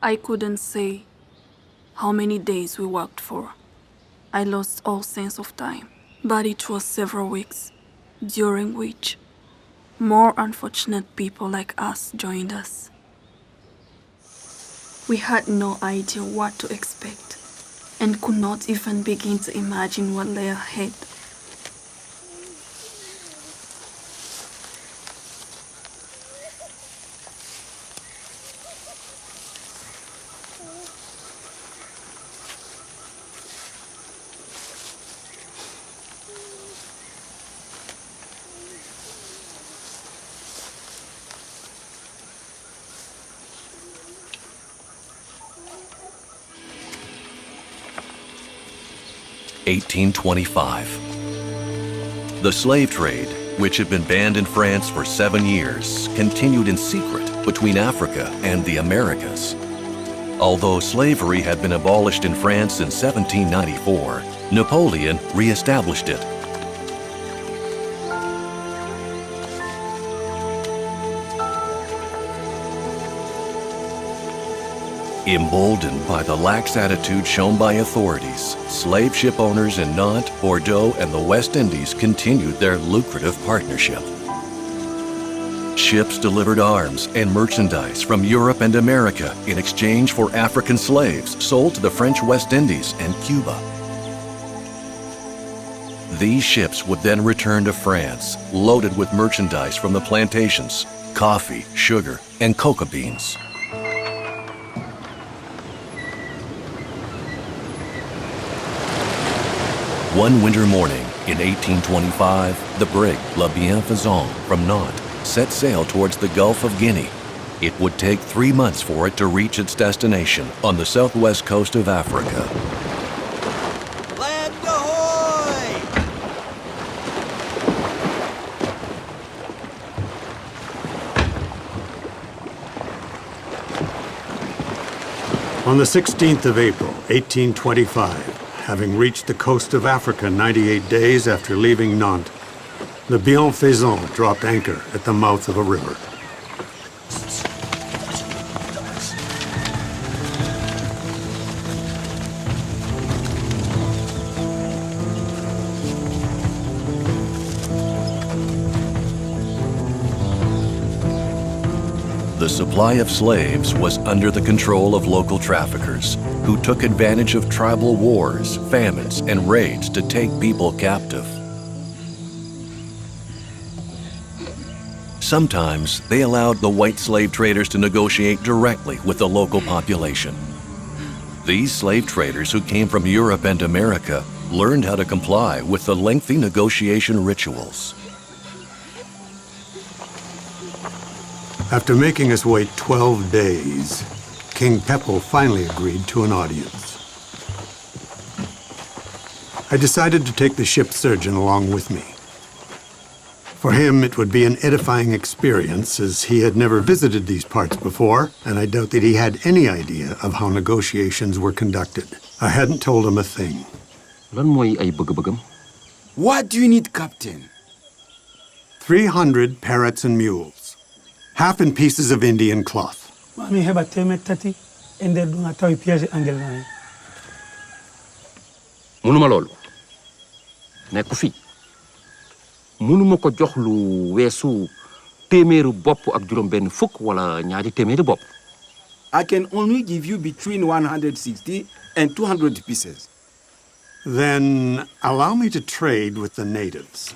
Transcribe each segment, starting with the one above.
I couldn't say how many days we worked for. I lost all sense of time, but it was several weeks, during which more unfortunate people like us joined us. We had no idea what to expect and could not even begin to imagine what lay ahead. (1825). The slave trade, which had been banned in France for 7 years, continued in secret between Africa and the Americas. Although slavery had been abolished in France in 1794, Napoleon re-established it. Emboldened by the lax attitude shown by authorities, slave ship owners in Nantes, Bordeaux, and the West Indies continued their lucrative partnership. Ships delivered arms and merchandise from Europe and America in exchange for African slaves sold to the French West Indies and Cuba. These ships would then return to France, loaded with merchandise from the plantations, coffee, sugar, and cocoa beans. One winter morning in 1825, the brig La Bienfaisant from Nantes set sail towards the Gulf of Guinea. It would take 3 months for it to reach its destination on the southwest coast of Africa. Land ahoy! On the 16th of April, 1825, having reached the coast of Africa 98 days after leaving Nantes, the Bienfaisant dropped anchor at the mouth of a river. The supply of slaves was under the control of local traffickers, who took advantage of tribal wars, famines, and raids to take people captive. Sometimes they allowed the white slave traders to negotiate directly with the local population. These slave traders who came from Europe and America learned how to comply with the lengthy negotiation rituals. After making us wait 12 days, King Peppo finally agreed to an audience. I decided to take the ship's surgeon along with me. For him, it would be an edifying experience, as he had never visited these parts before, and I doubt that he had any idea of how negotiations were conducted. I hadn't told him a thing. What do you need, Captain? 300 parrots and mules, half in pieces of Indian cloth. Munuma loolu nekku fi munuma ko jox lu weesu téeméeru bopp ak juróom benn fukk wala ñaari téeméeri bopp. I can only give you between 160 and 200 pieces. Then allow me to trade with the natives.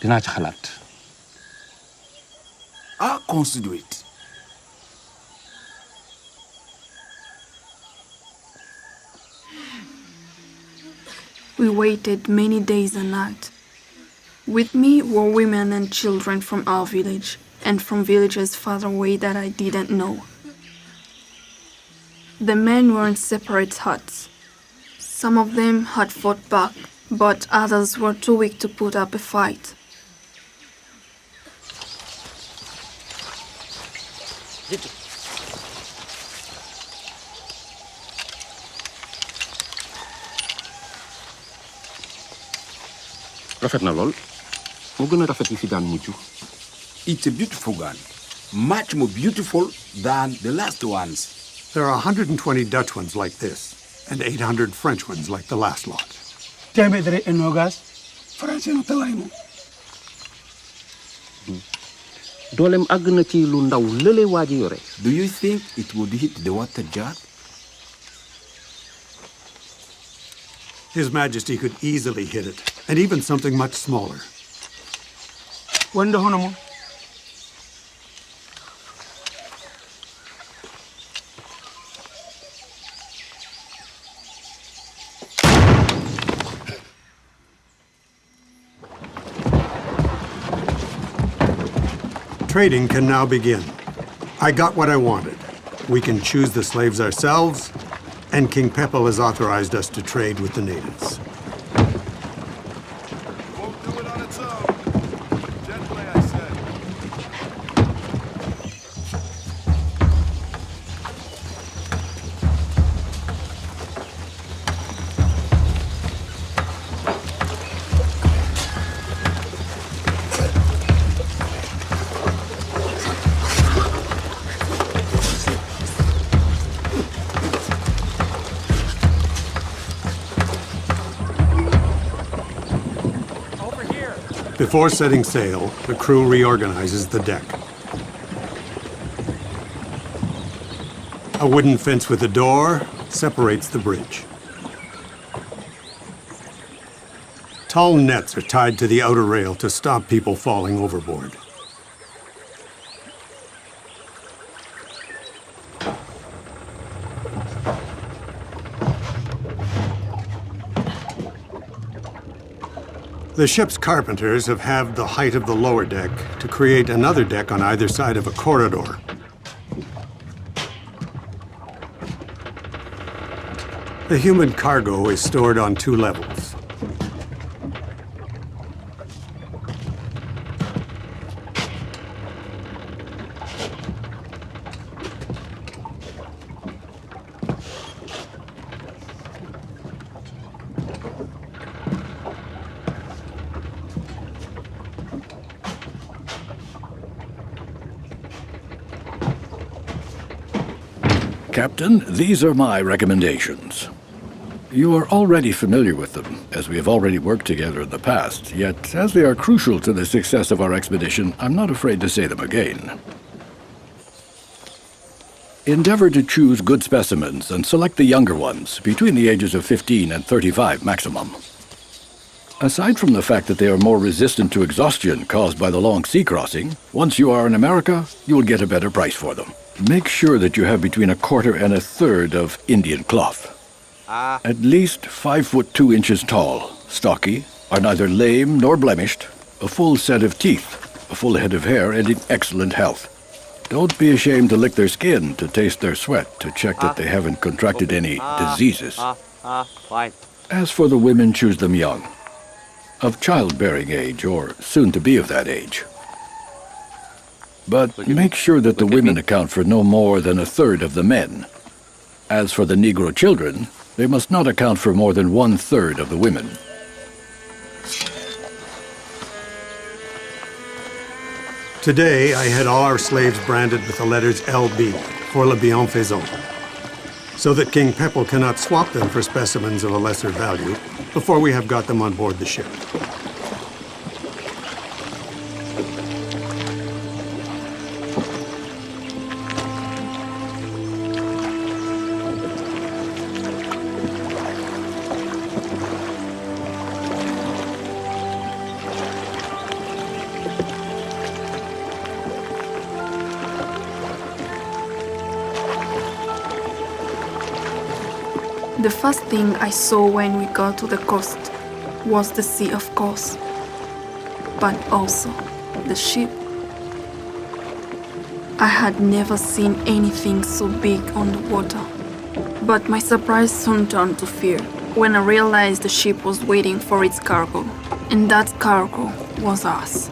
Dinaa ci xalaat. I'll consider it. We waited many days and nights. With me were women and children from our village and from villages far away that I didn't know. The men were in separate huts. Some of them had fought back, but others were too weak to put up a fight. rafet na lool moo gën a rafet yi fi daan mujj. It's a beautiful gun. Much more beautiful than the last ones. There are 120 Dutch ones like this, and 800 French ones like the last lot. Temedre enogas, Francis no tawaimo. Doolem àgg na ci lu ndaw lële waa ji yore. Do you think it would hit the water jar? His Majesty could easily hit it, and even something much smaller. Wanda hono mo. Trading can now begin. I got what I wanted. We can choose the slaves ourselves, and King Pepel has authorized us to trade with the natives. Won't do it on its own. Gently, I said. Before setting sail, the crew reorganizes the deck. A wooden fence with a door separates the bridge. Tall nets are tied to the outer rail to stop people falling overboard. The ship's carpenters have halved the height of the lower deck to create another deck on either side of a corridor. The human cargo is stored on 2 levels. Captain, these are my recommendations. You are already familiar with them, as we have already worked together in the past, yet as they are crucial to the success of our expedition, I'm not afraid to say them again. Endeavor to choose good specimens and select the younger ones, between the ages of 15 and 35 maximum. Aside from the fact that they are more resistant to exhaustion caused by the long sea crossing, once you are in America, you will get a better price for them. Make sure that you have between 1/4 and 1/3 of Indian cloth. At least 5 foot 2 inches tall, stocky, are neither lame nor blemished, a full set of teeth, a full head of hair, and in excellent health. Don't be ashamed to lick their skin, to taste their sweat, to check that they haven't contracted any diseases. As for the women, choose them young, of childbearing age or soon to be of that age. But make sure that the women account for no more than 1/3 of the men. As for the Negro children, they must not account for more than 1/3 of the women. Today, I had all our slaves branded with the letters LB, for le bienfaisant, so that King Pepel cannot swap them for specimens of a lesser value before we have got them on board the ship. The first thing I saw when we got to the coast was the sea, of course, but also the ship. I had never seen anything so big on the water, but my surprise soon turned to fear when I realized the ship was waiting for its cargo, and that cargo was us.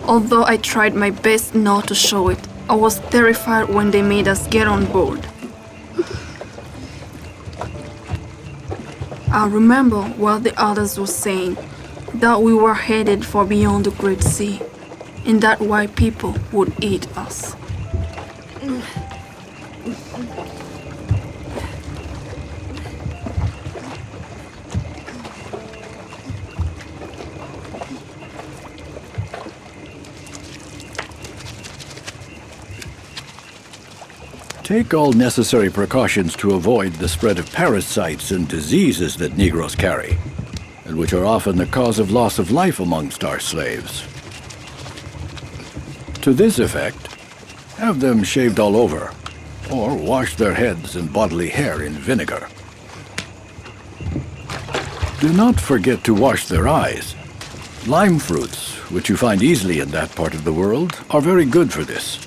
Although I tried my best not to show it, I was terrified when they made us get on board. I remember what the others were saying. that we were headed for beyond the Great Sea, and that white people would eat us. Take all necessary precautions to avoid the spread of parasites and diseases that Negroes carry, and which are often the cause of loss of life amongst our slaves. To this effect, have them shaved all over, or wash their heads and bodily hair in vinegar. Do not forget to wash their eyes. Lime fruits, which you find easily in that part of the world, are very good for this.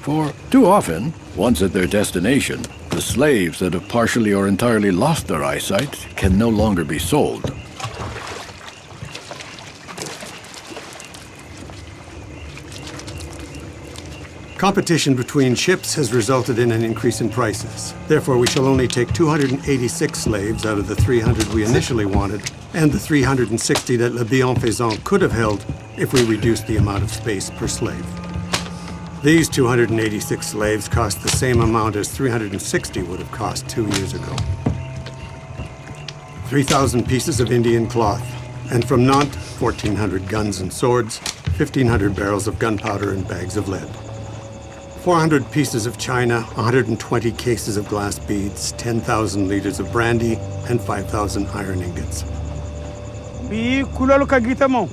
For too often, once at their destination, the slaves that have partially or entirely lost their eyesight can no longer be sold. Competition between ships has resulted in an increase in prices. Therefore, we shall only take 286 slaves out of the 300 we initially wanted, and the 360 that Le Bienfaisant could have held if we reduced the amount of space per slave. These 286 slaves cost the same amount as 360 would have cost 2 years ago. 3,000 pieces of Indian cloth, and from Nantes, 1,400 guns and swords, 1,500 barrels of gunpowder and bags of lead. 400 pieces of china, 120 cases of glass beads, 10,000 liters of brandy, and 5,000 iron ingots. Bi kulolu ka gita mo.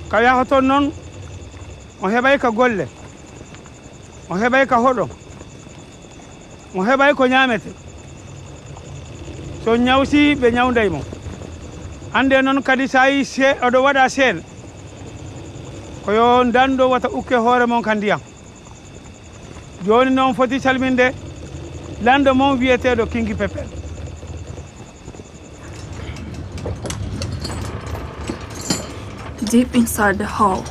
Kaya hoto non o heɓay ka golle o heɓay ka hoɗo o heɓay ko ñamete so ñawsi ɓe ñawday mo ande noon kadi sa yi oɗo waɗa seene koyo dando wata ukke hoore mon ka ndiyam joni noon foti salminde lando mon wiyeteɗo Kingi Pepel. Deep inside the hull,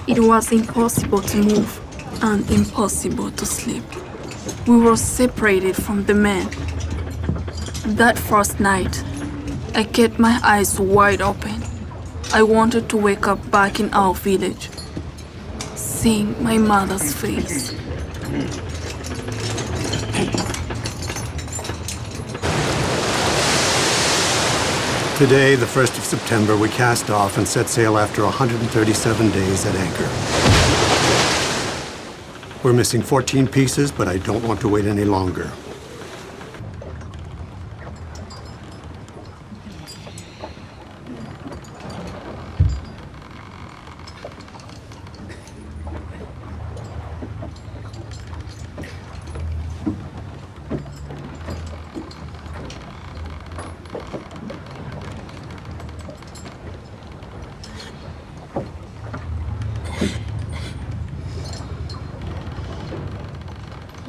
it was impossible to move and impossible to sleep. We were separated from the men. That first night, I kept my eyes wide open. I wanted to wake up back in our village, seeing my mother's face. Today, the 1st of September, we cast off and set sail after 137 days at anchor. We're missing 14 pieces, but I don't want to wait any longer.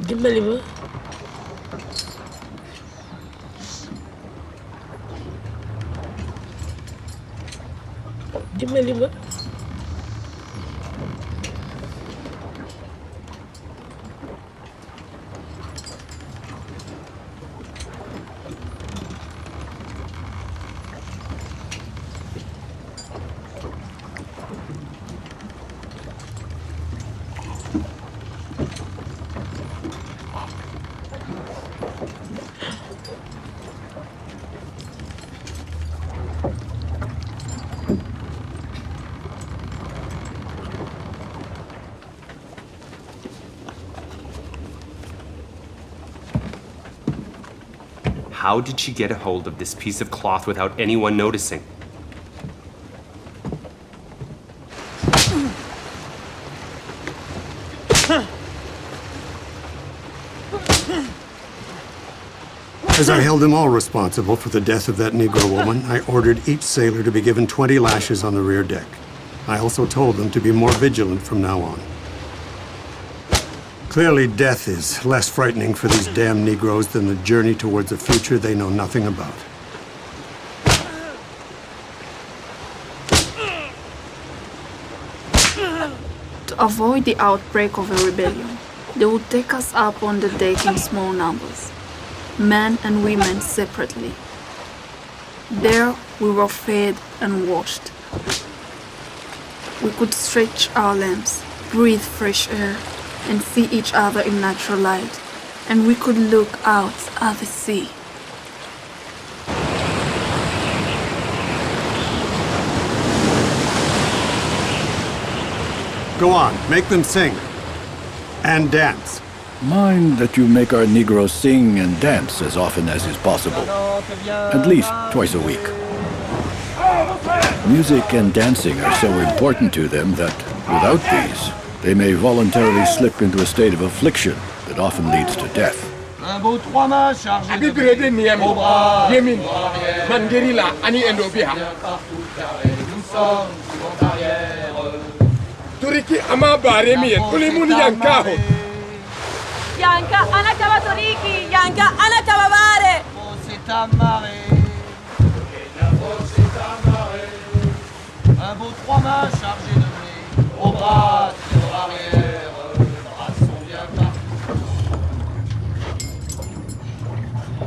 Dimbali ma dimbali ma How did she get a hold of this piece of cloth without anyone noticing? As I held them all responsible for the death of that Negro woman, I ordered each sailor to be given 20 lashes on the rear deck. I also told them to be more vigilant from now on. Clearly, death is less frightening for these damn Negroes than the journey towards a future they know nothing about. To avoid the outbreak of a rebellion, they would take us up on the deck in small numbers, men and women separately. There we were fed and washed. We could stretch our limbs, breathe fresh air, and see each other in natural light. And we could look out at the sea. Go on, make them sing. And dance. Mind that you make our Negroes sing and dance as often as is possible. At least twice a week. Music and dancing are so important to them that, without these, they may voluntarily slip into a state of affliction that often leads to death. Turiki ama baremien, ulimuni yankaho. Yanka anakaba Turiki, Yanka anakaba bare. Un beau trois-mâts chargé de blé, au bras, tir arrière, les bras sont bien partis.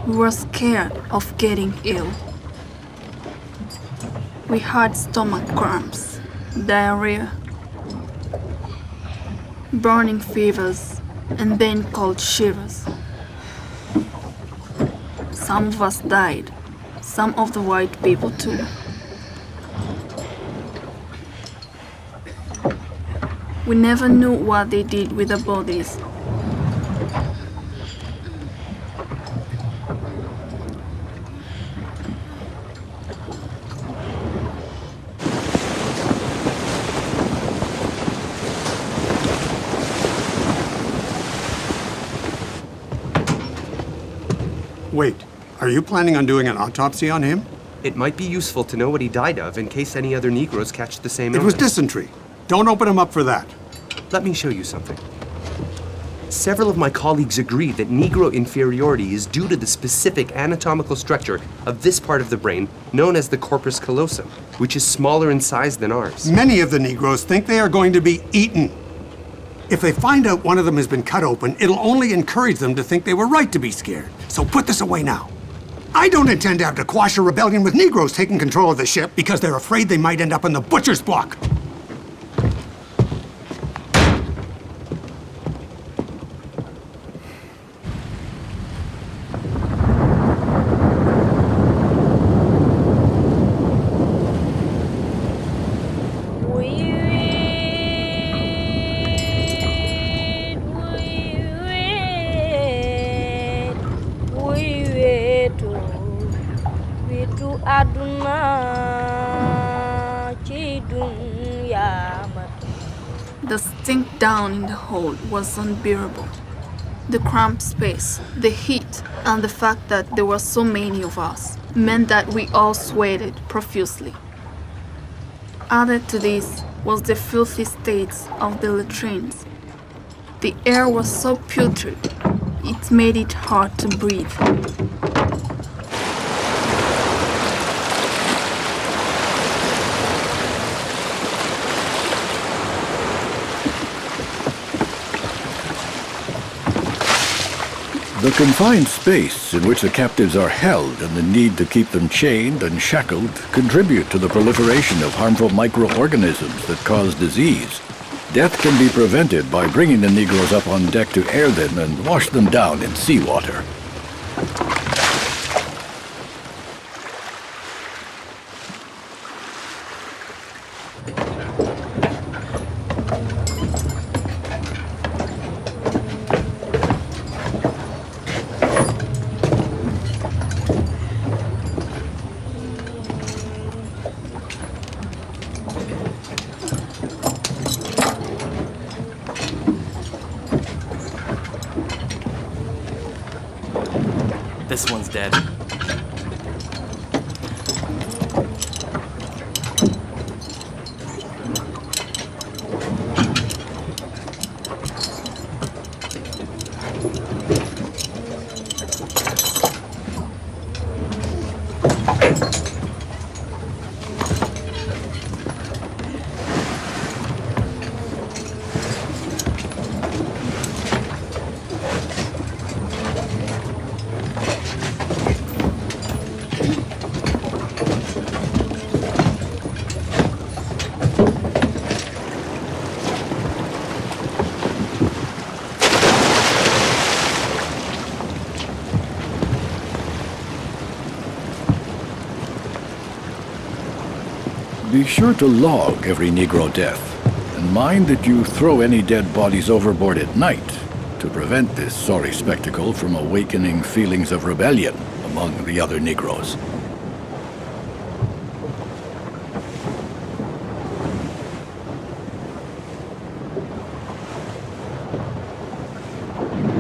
We were scared of getting ill. We had stomach cramps, diarrhea, burning fevers, and then cold shivers. Some of us died, some of the white people too. We never knew what they did with the bodies. Wait, are you planning on doing an autopsy on him? It might be useful to know what he died of in case any other Negroes catch the same It was illness. dysentery. Don't open him up for that. Let me show you something. Several of my colleagues agree that Negro inferiority is due to the specific anatomical structure of this part of the brain known as the corpus callosum, which is smaller in size than ours. Many of the Negroes think they are going to be eaten. If they find out one of them has been cut open, it'll only encourage them to think they were right to be scared. So put this away now. I don't intend to have to quash a rebellion with Negroes taking control of the ship because they're afraid they might end up in the butcher's block. The stink down in the hold was unbearable. The cramped space, the heat, and the fact that there were so many of us meant that we all sweated profusely. Added to this was the filthy states of the latrines. The air was so putrid, it made it hard to breathe. The confined space in which the captives are held and the need to keep them chained and shackled contribute to the proliferation of harmful microorganisms that cause disease. Death can be prevented by bringing the Negroes up on deck to air them and wash them down in seawater. This one's dead. Be sure to log every Negro death, and mind that you throw any dead bodies overboard at night to prevent this sorry spectacle from awakening feelings of rebellion among the other Negroes.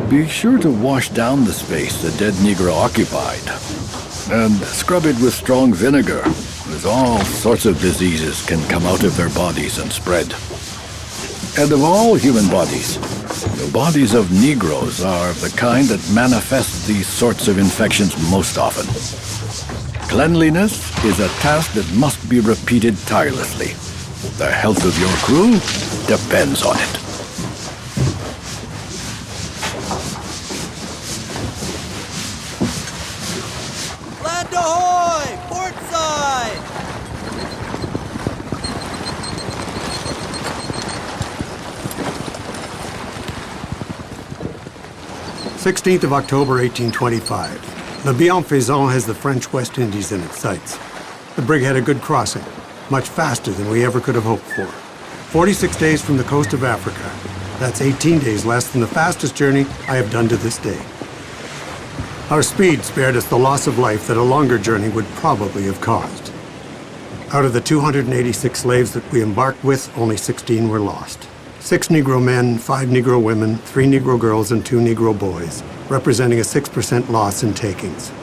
Be sure to wash down the space the dead Negro occupied, and scrub it with strong vinegar, as all sorts of diseases can come out of their bodies and spread. And of all human bodies, the bodies of Negroes are the kind that manifest these sorts of infections most often. Cleanliness is a task that must be repeated tirelessly. The health of your crew depends on it. Land ahoy! Port side! 16th of October, 1825. The Bienfaisant has the French West Indies in its sights. The brig had a good crossing, much faster than we ever could have hoped for. 46 days from the coast of Africa. That's 18 days less than the fastest journey I have done to this day. Our speed spared us the loss of life that a longer journey would probably have caused. Out of the 286 slaves that we embarked with, only 16 were lost. 6 Negro men, 5 Negro women, 3 Negro girls, and 2 Negro boys, representing a 6% loss in takings.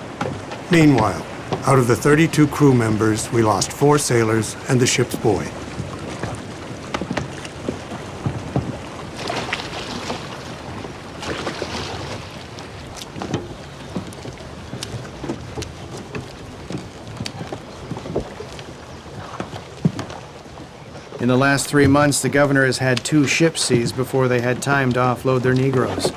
Meanwhile, out of the 32 crew members, we lost 4 sailors and the ship's boy. In the last 3 months, the governor has had 2 ships seized before they had time to offload their Negroes.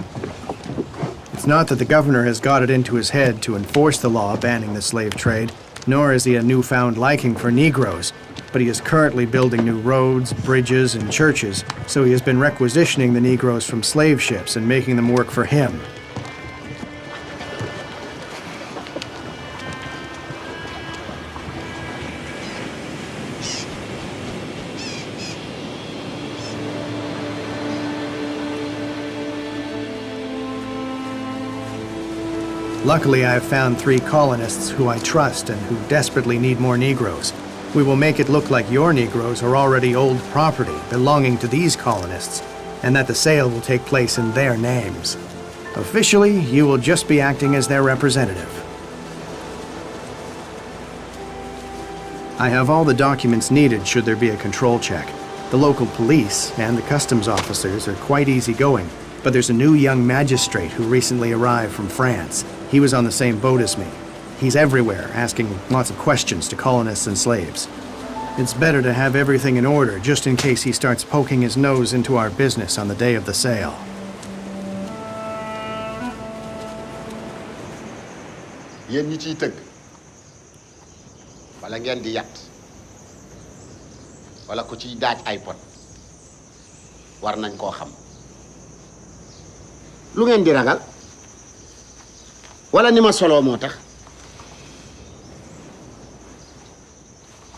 It's not that the governor has got it into his head to enforce the law banning the slave trade, nor has he a newfound liking for Negroes, but he is currently building new roads, bridges, and churches, so he has been requisitioning the Negroes from slave ships and making them work for him. Luckily, I have found 3 colonists who I trust and who desperately need more Negroes. We will make it look like your Negroes are already old property belonging to these colonists, and that the sale will take place in their names. Officially, you will just be acting as their representative. I have all the documents needed should there be a control check. The local police and the customs officers are quite easygoing, but there's a new young magistrate who recently arrived from France. He was on the same boat as me. He's everywhere, asking lots of questions to colonists and slaves. It's better to have everything in order, just in case he starts poking his nose into our business on the day of the sale. Yéen ñi ciy tëgg wala ngeen di yat wala ku ciy daaj ay pot war nañ koo xam lu ngeen di ragal wala ni ma solo moo tax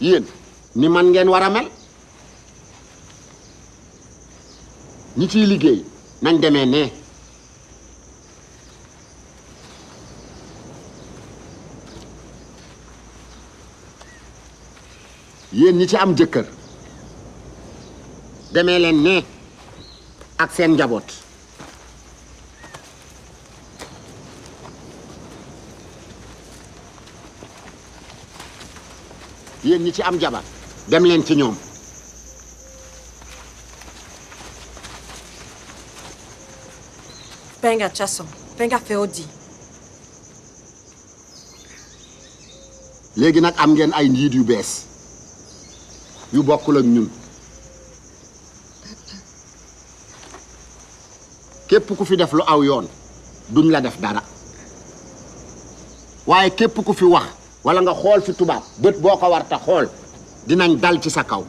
yéen ni man ngeen war a mel ñi ciy liggéey nañ demee ne yéen ñi ci am jëkkër demee leen ne ak seen njaboot yéen ñi ci am jabar dem leen ci ñoom Venga, Chasso. Venga, Feodi. léegi nag am ngeen ay njiit yu bees yu bokkul ak ñun képp ku fi def lu aw yoon duñ la def dara waaye képp ku fi wax wala nga xool fi tubaab bët boo ko war ta xool dinañ dal ci sa kaw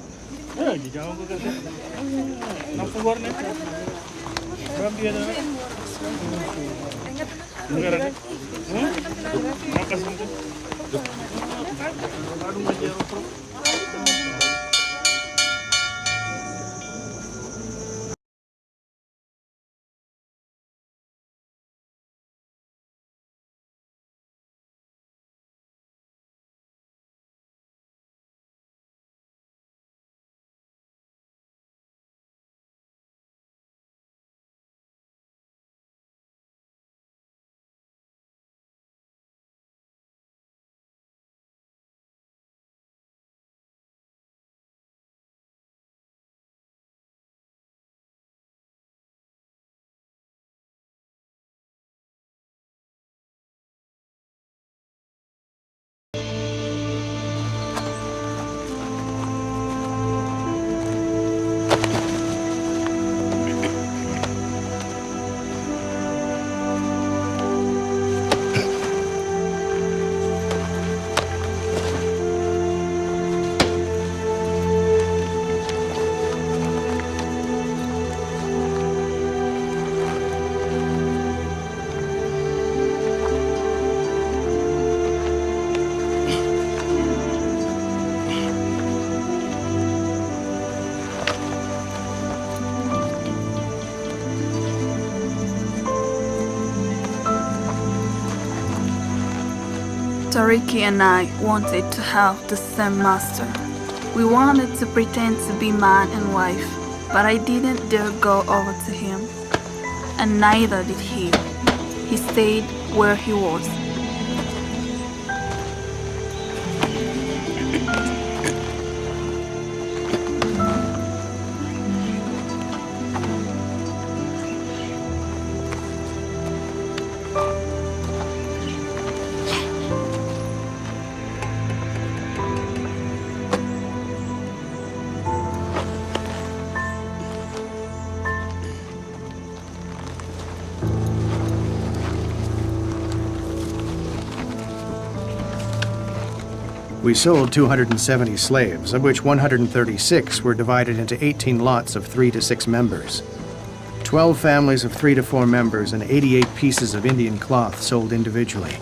Toriki and I wanted to have the same master. We wanted to pretend to be man and wife, but I didn't dare go over to him, and neither did he. He stayed where he was. We sold 270 slaves, of which 136 were divided into 18 lots of 3 to 6 members. 12 families of 3 to 4 members and 88 pieces of Indian cloth sold individually.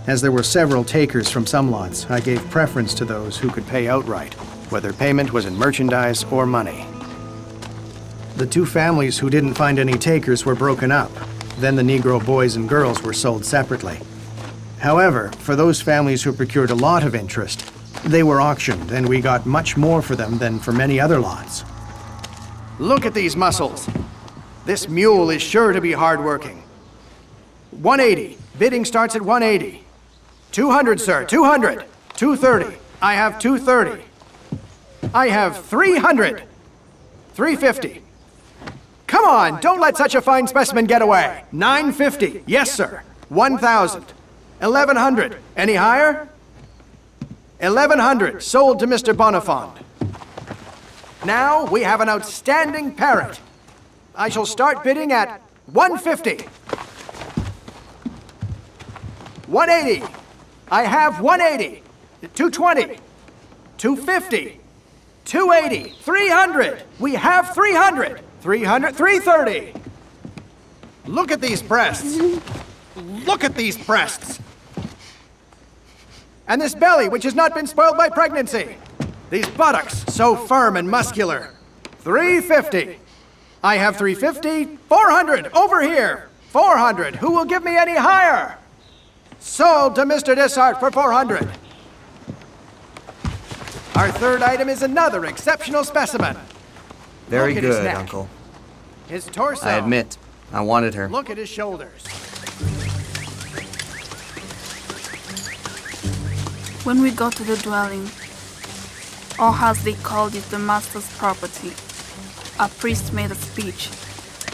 As there were several takers from some lots, I gave preference to those who could pay outright, whether payment was in merchandise or money. The 2 families who didn't find any takers were broken up. Then the Negro boys and girls were sold separately. However, for those families who procured a lot of interest, they were auctioned, and we got much more for them than for many other lots. Look at these muscles. This mule is sure to be hardworking. 180. Bidding starts at 180. 200, sir. 200. 230. I have 230. I have 300. 350. Come on, don't let such a fine specimen get away. 950. Yes, sir. 1,000. 1,100. Any higher? 1,100. Sold to Mr. Bonifond. Now we have an outstanding parrot. I shall start bidding at 150. 180. I have 180. 220. 250. 280. 300. We have 300. 300. 330. Look at these breasts. Look at these breasts. And this belly, which has not been spoiled by pregnancy. These buttocks, so firm and muscular. 350. I have 350. 400. Over here. 400. Who will give me any higher? Sold to Mr. Dishart for 400. Our third item is another exceptional specimen. Very Look at his good, neck. Uncle. His torso. I admit, I wanted her. Look at his shoulders. When we got to the dwelling, or as they called it, the master's property, a priest made a speech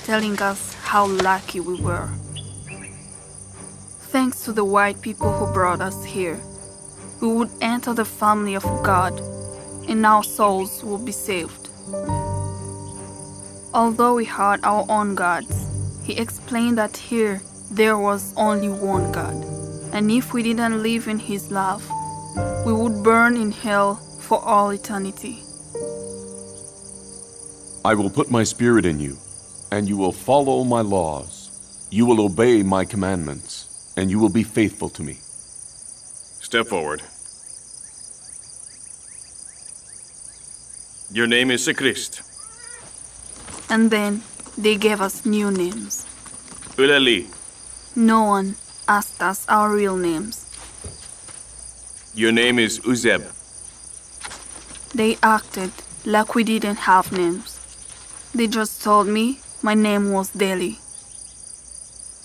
telling us how lucky we were. Thanks to the white people who brought us here, we would enter the family of God and our souls would be saved. Although we had our own gods, he explained that here there was only one God, and if we didn't live in his love, we would burn in hell for all eternity. I will put my spirit in you, and you will follow my laws. You will obey my commandments, and you will be faithful to me. Step forward. Your name is Christ. And then they gave us new names. Uleli. No one asked us our real names. Your name is Uzeb. They acted like we didn't have names. They just told me my name was Deli.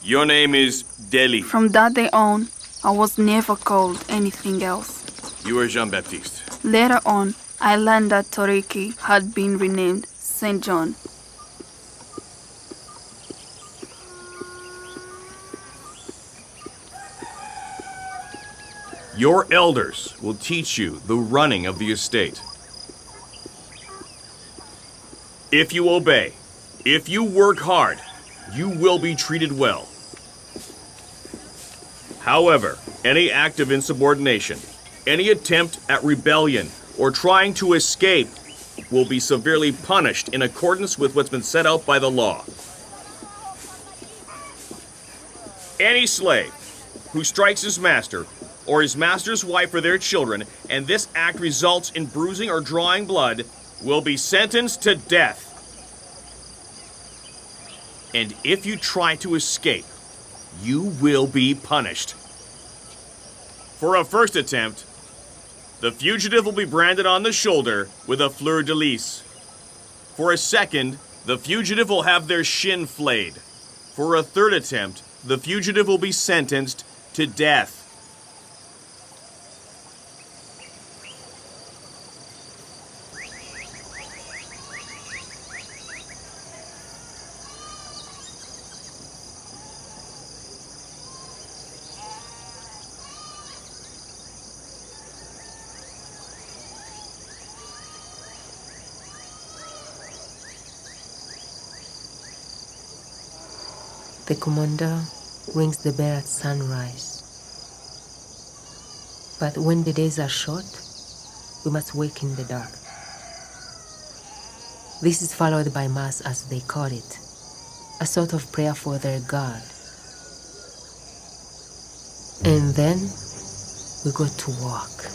Your name is Deli. From that day on, I was never called anything else. You are Jean-Baptiste. Later on, I learned that Toriki had been renamed St. John. Your elders will teach you the running of the estate. If you obey, if you work hard, you will be treated well. However, any act of insubordination, any attempt at rebellion, or trying to escape will be severely punished in accordance with what's been set out by the law. Any slave who strikes his master or his master's wife or their children, and this act results in bruising or drawing blood, will be sentenced to death. And if you try to escape, you will be punished. For a first attempt, the fugitive will be branded on the shoulder with a fleur-de-lis. For a second, the fugitive will have their shin flayed. For a third attempt, the fugitive will be sentenced to death. The commander rings the bell at sunrise. But when the days are short, we must wake in the dark. This is followed by Mass, as they call it, a sort of prayer for their God. And then we go to work.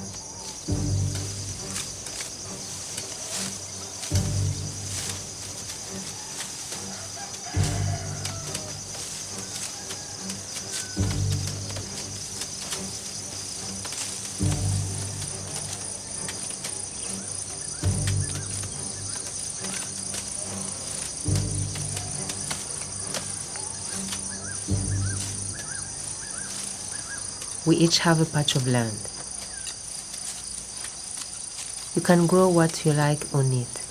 We each have a patch of land. You can grow what you like on it,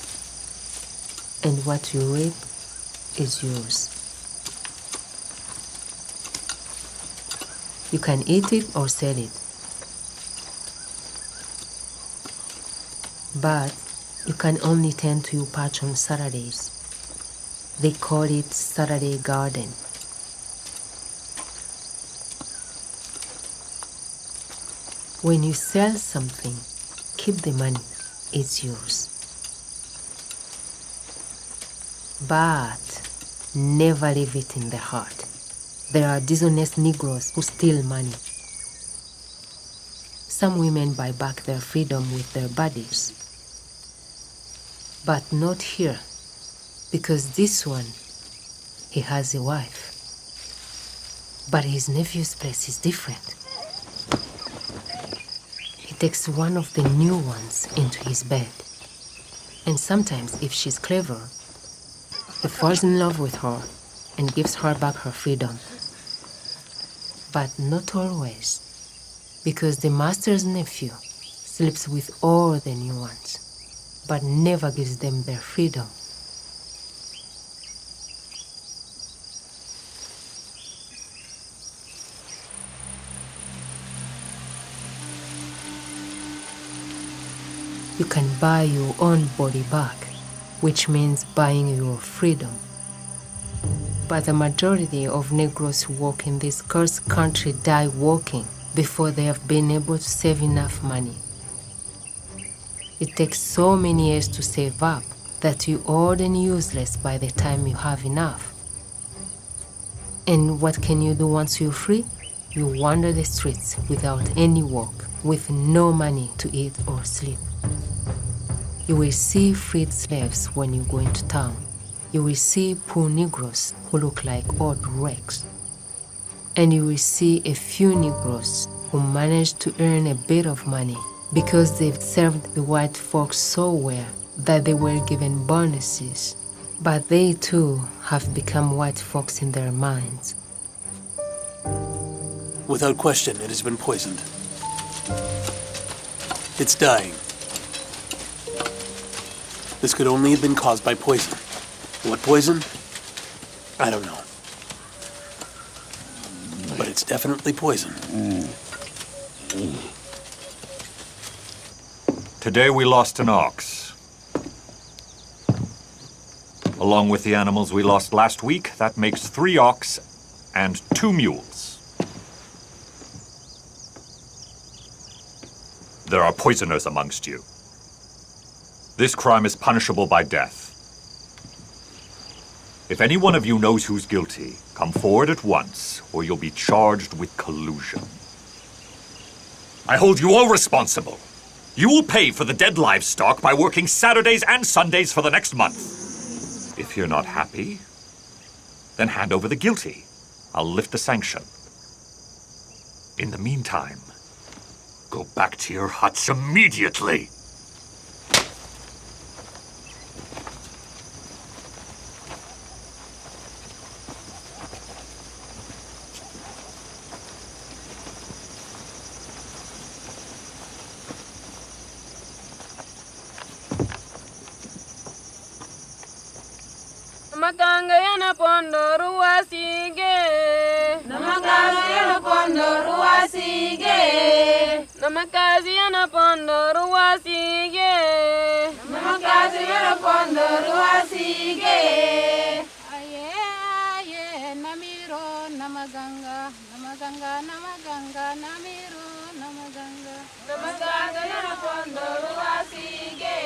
and what you reap is yours. You can eat it or sell it. But you can only tend to your patch on Saturdays. They call it Saturday garden. When you sell something, keep the money, it's yours. But never leave it in the heart. There are dishonest Negroes who steal money. Some women buy back their freedom with their bodies. But not here, because this one, he has a wife. But his nephew's place is different. He takes one of the new ones into his bed. And sometimes, if she's clever, he falls in love with her and gives her back her freedom. But not always, because the master's nephew sleeps with all the new ones, but never gives them their freedom. You can buy your own body back, which means buying your freedom. But the majority of Negroes who work in this cursed country die working before they have been able to save enough money. It takes so many years to save up that you're old and useless by the time you have enough. And what can you do once you're free? You wander the streets without any work, with no money to eat or sleep. You will see freed slaves when you go into town. You will see poor Negroes who look like old wrecks. And you will see a few Negroes who manage to earn a bit of money because they've served the white folks so well that they were given bonuses. But they too have become white folks in their minds. Without question, it has been poisoned. It's dying. This could only have been caused by poison. What poison? I don't know. But it's definitely poison. Today we lost an ox. Along with the animals we lost last week, that makes 3 ox and 2 mules. There are poisoners amongst you. This crime is punishable by death. If any one of you knows who's guilty, come forward at once, or you'll be charged with collusion. I hold you all responsible. You will pay for the dead livestock by working Saturdays and Sundays for the next month. If you're not happy, then hand over the guilty. I'll lift the sanction. In the meantime, Go back to your huts immediately. Namakanga yana pondo ruwasige. Namakazi yana pondo ruwasige. Namakazi yana pondo ruwasige. Namakazi yana pondo ruwasige. Aye aye namiro namaganga namaganga namaganga namiro namaganga. Namakazi yana pondo ruwasige.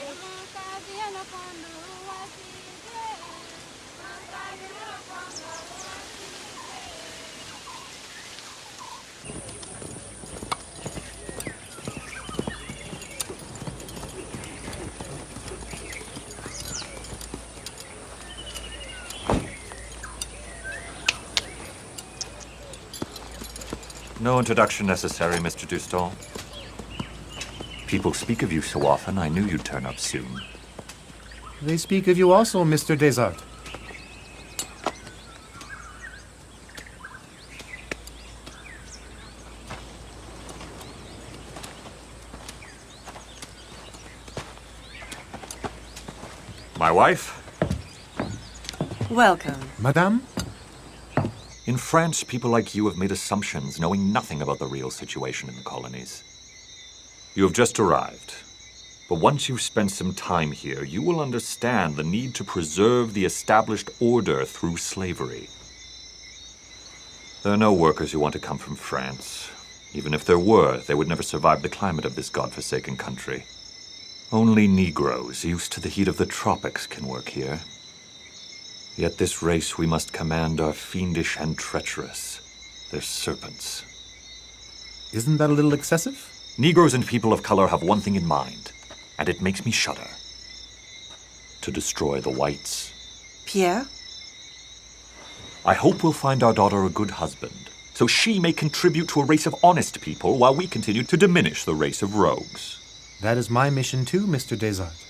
Namakazi yana pondo. No introduction necessary, Mr. Duston. People speak of you so often, I knew you'd turn up soon. They speak of you also, Mr. Desart. My wife? Welcome. Madame? In France, people like you have made assumptions, knowing nothing about the real situation in the colonies. You have just arrived. But once you've spent some time here, you will understand the need to preserve the established order through slavery. There are no workers who want to come from France. Even if there were, they would never survive the climate of this godforsaken country. Only Negroes, used to the heat of the tropics, can work here. Yet this race we must command are fiendish and treacherous. They're serpents. Isn't that a little excessive? Negroes and people of color have one thing in mind, and it makes me shudder. To destroy the whites. Pierre? I hope we'll find our daughter a good husband, so she may contribute to a race of honest people while we continue to diminish the race of rogues. That is my mission too, Mr. Desart.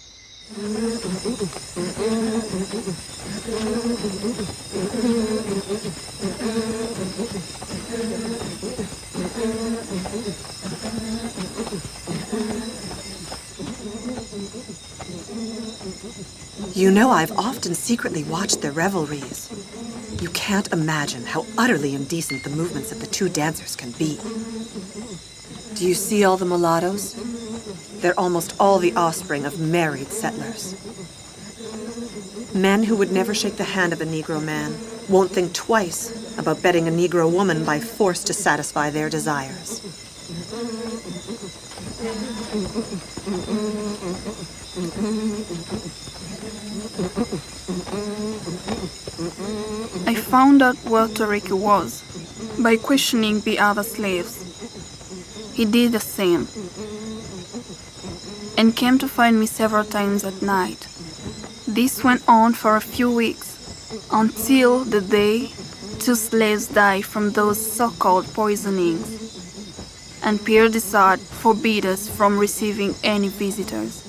You know, I've often secretly watched their revelries. You can't imagine how utterly indecent the movements of the two dancers can be. Do you see all the mulattoes? They're almost all the offspring of married settlers. Men who would never shake the hand of a Negro man won't think twice about betting a Negro woman by force to satisfy their desires. I found out where Toriki was by questioning the other slaves. He did the same and came to find me several times at night. This went on for a few weeks until the day 2 slaves died from those so-called poisonings, and Pierre Desart forbade us from receiving any visitors.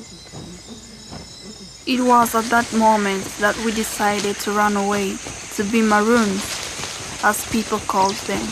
It was at that moment that we decided to run away, to be maroons, as people called them.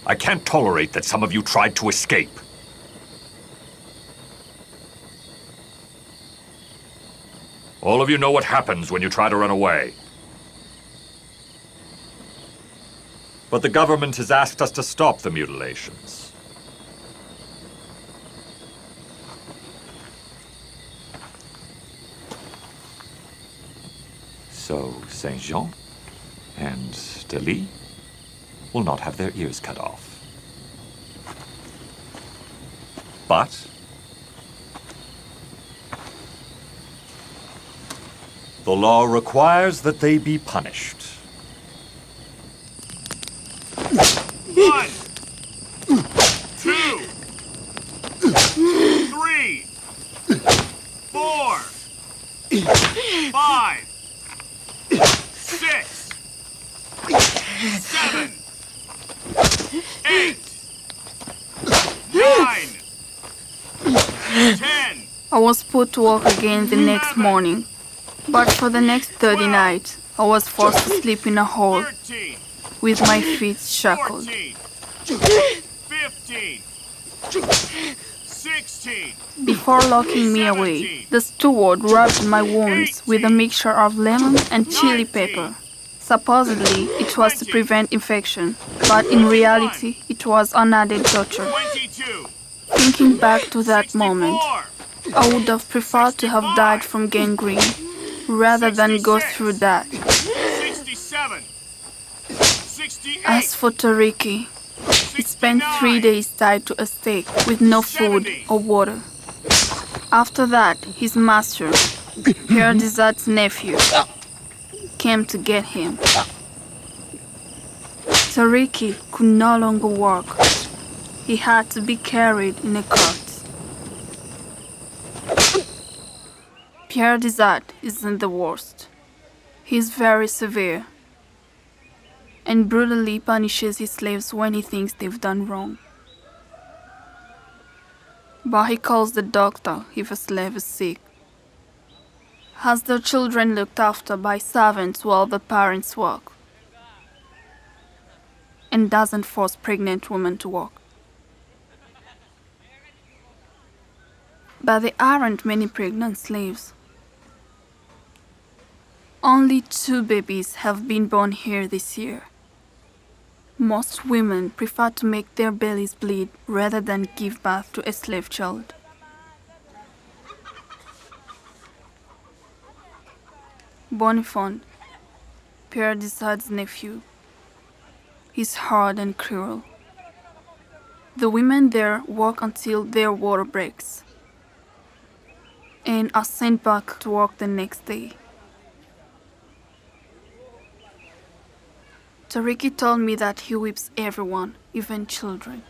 I can't tolerate that some of you tried to escape. All of you know what happens when you try to run away. But the government has asked us to stop the mutilations. So Saint Jean and Delis will not have their ears cut off. But the law requires that they be punished. 1, 2, 3, 4, 5, 6, 7, 8, 9, 10. I was put to work again the next morning, but for the next 30 nights, I was forced to sleep in a hole with my feet shackled. 15, 16. Before locking me away, the steward rubbed my wounds with a mixture of lemon and chili pepper. Supposedly, it was to prevent infection, but in reality, it was unadded torture. Thinking back to that moment, I would have preferred to have died from gangrene rather than go through that. 67, 68. As for Tariki, he spent 3 days tied to a stake with no food or water. After that, his master, Pierre Desart's nephew, came to get him. Tariki could no longer walk. He had to be carried in a cart. Pierre Desart isn't the worst. He's very severe and brutally punishes his slaves when he thinks they've done wrong. But he calls the doctor if a slave is sick, has their children looked after by servants while the parents work, and doesn't force pregnant women to work. But there aren't many pregnant slaves. Only 2 babies have been born here this year. Most women prefer to make their bellies bleed rather than give birth to a slave child. Bonifond, Pierre Desart's nephew, is hard and cruel. The women there work until their water breaks and are sent back to work the next day. Tariki told me that he whips everyone, even children.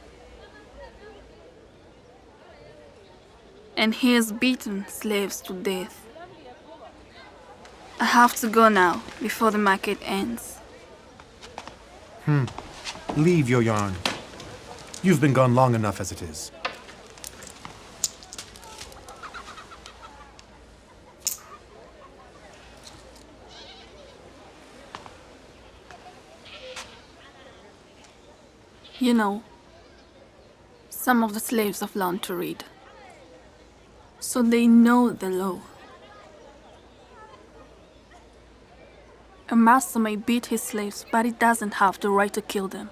And he has beaten slaves to death. I have to go now, before the market ends. Leave your yarn. You've been gone long enough as it is. You know, some of the slaves have learned to read, so they know the law. A master may beat his slaves, but he doesn't have the right to kill them.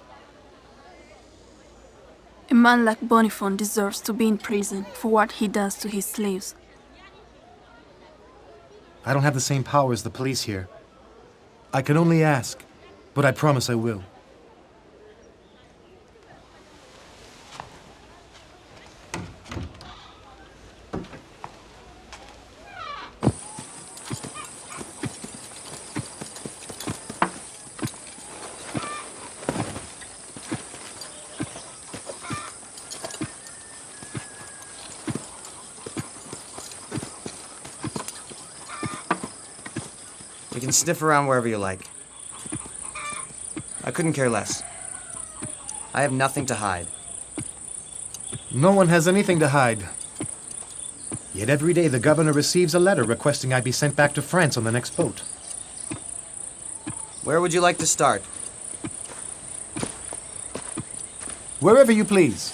A man like Bonifond deserves to be in prison for what he does to his slaves. I don't have the same power as the police here. I can only ask, but I promise I will. You can sniff around wherever you like. I couldn't care less. I have nothing to hide. No one has anything to hide. Yet every day the governor receives a letter requesting I be sent back to France on the next boat. Where would you like to start? Wherever you please.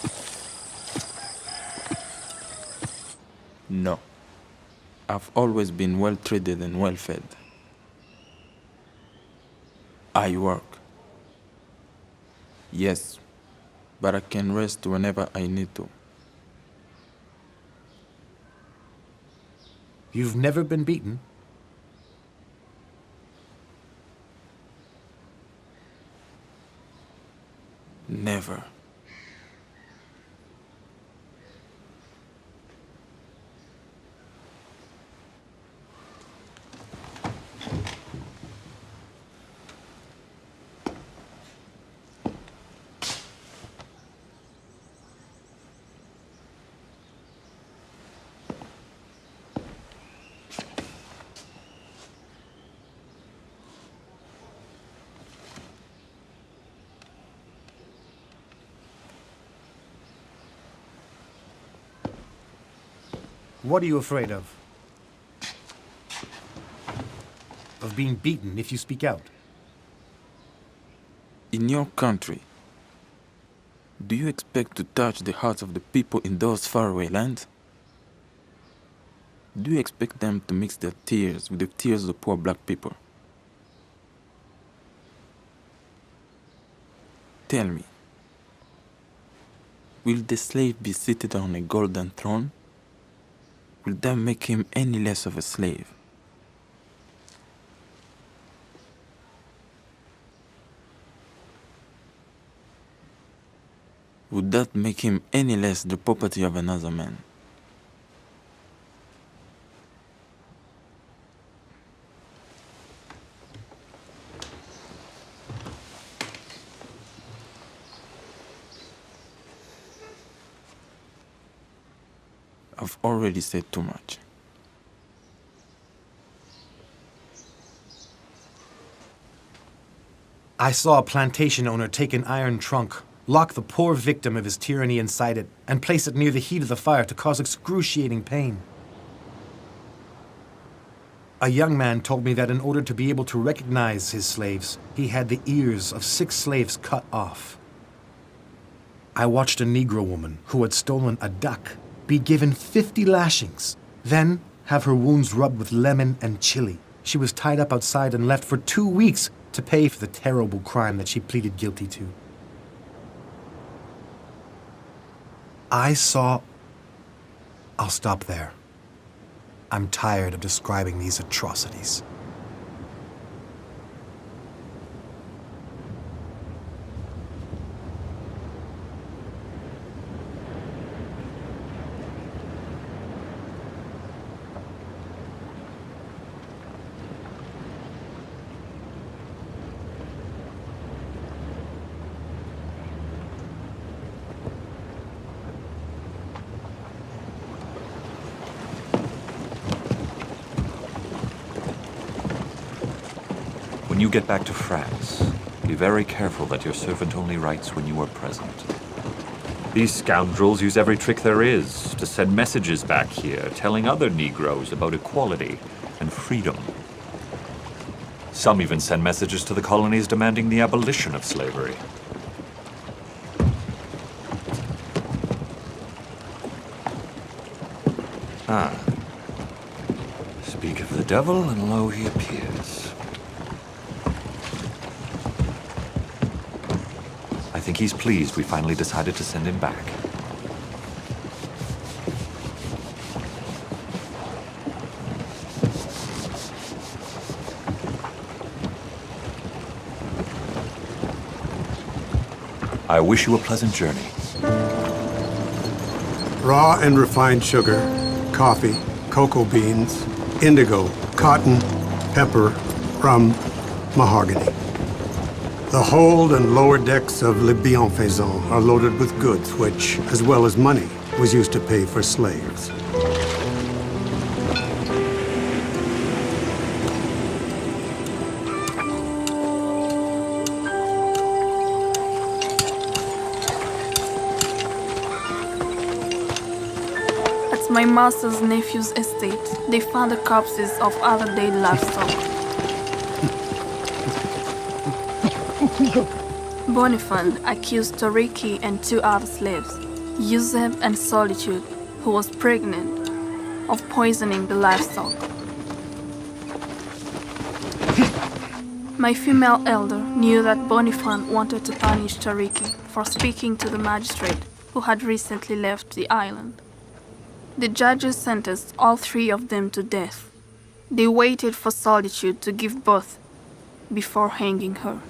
No. I've always been well treated and well fed. I work. Yes, but I can rest whenever I need to. You've never been beaten? Never. What are you afraid of? Of being beaten if you speak out? In your country, do you expect to touch the hearts of the people in those faraway lands? Do you expect them to mix their tears with the tears of the poor black people? Tell me, will the slave be seated on a golden throne? Will that make him any less of a slave? Would that make him any less the property of another man? I've already said too much. I saw a plantation owner take an iron trunk, lock the poor victim of his tyranny inside it, and place it near the heat of the fire to cause excruciating pain. A young man told me that in order to be able to recognize his slaves, he had the ears of 6 slaves cut off. I watched a Negro woman who had stolen a duck be given 50 lashings, then have her wounds rubbed with lemon and chili. She was tied up outside and left for 2 weeks to pay for the terrible crime that she pleaded guilty to. I'll stop there. I'm tired of describing these atrocities. When you get back to France, be very careful that your servant only writes when you are present. These scoundrels use every trick there is to send messages back here telling other Negroes about equality and freedom. Some even send messages to the colonies demanding the abolition of slavery. Ah. Speak of the devil, and lo, he appears. I think he's pleased we finally decided to send him back. I wish you a pleasant journey. Raw and refined sugar, coffee, cocoa beans, indigo, cotton, pepper, rum, mahogany. The hold and lower decks of Le Bienfaisant are loaded with goods which, as well as money, was used to pay for slaves. At my master's nephew's estate, they found the corpses of other dead livestock. Bonifant accused Toriki and 2 other slaves, Yusef and Solitude, who was pregnant, of poisoning the livestock. My female elder knew that Bonifant wanted to punish Toriki for speaking to the magistrate who had recently left the island. The judges sentenced all 3 of them to death. They waited for Solitude to give birth before hanging her.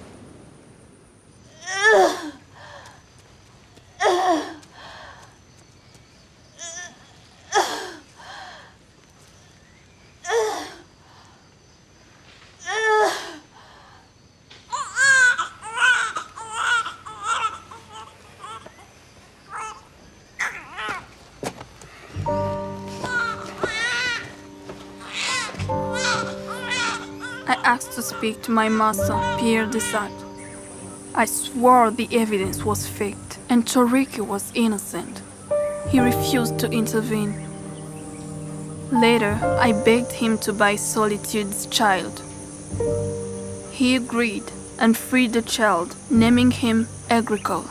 I asked to speak to my master, Pierre Desat. I swore the evidence was faked and Toriki was innocent. He refused to intervene. Later, I begged him to buy Solitude's child. He agreed and freed the child, naming him Agricole.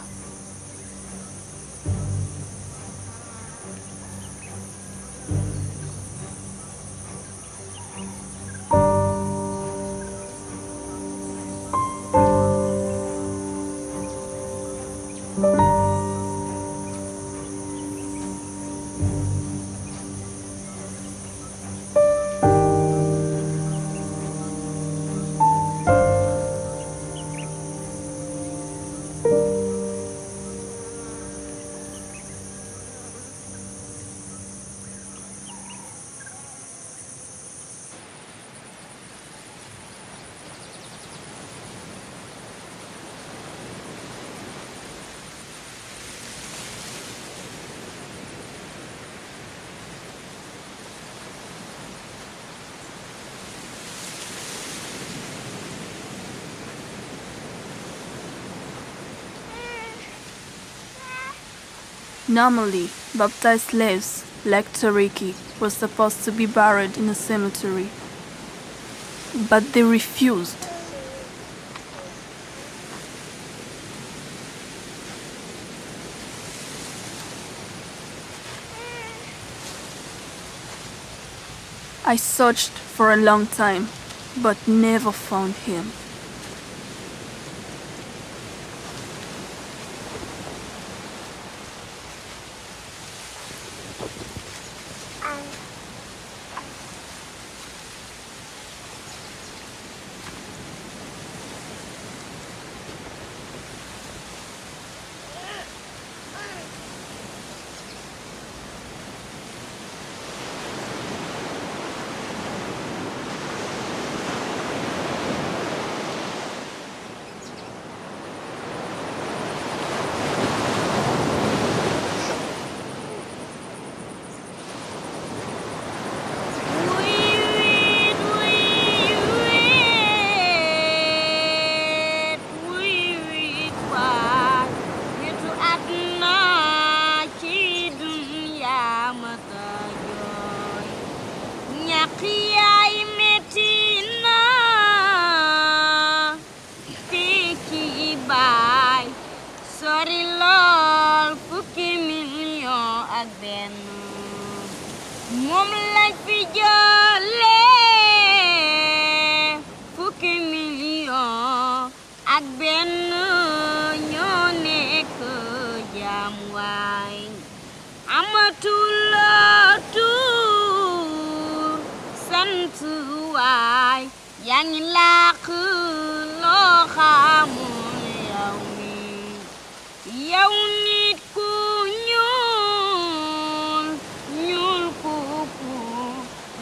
Normally, baptized slaves, like Toriki, were supposed to be buried in a cemetery. But they refused. I searched for a long time, but never found him.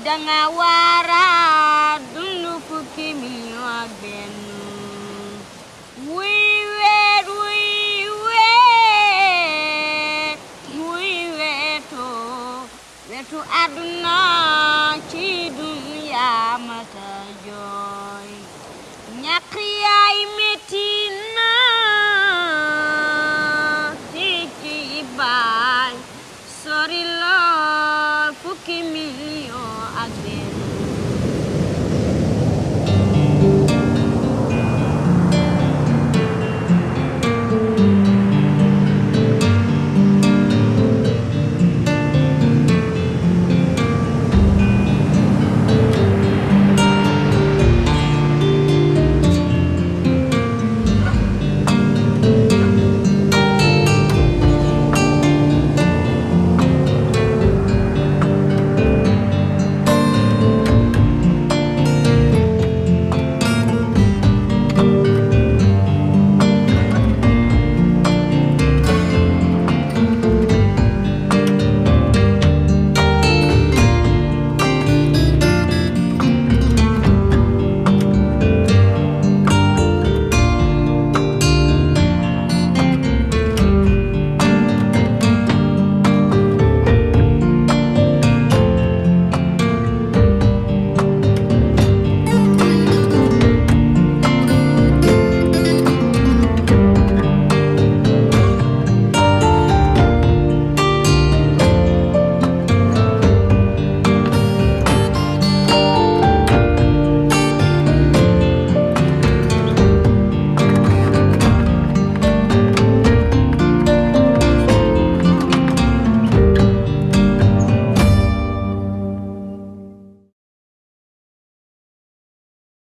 Danga wa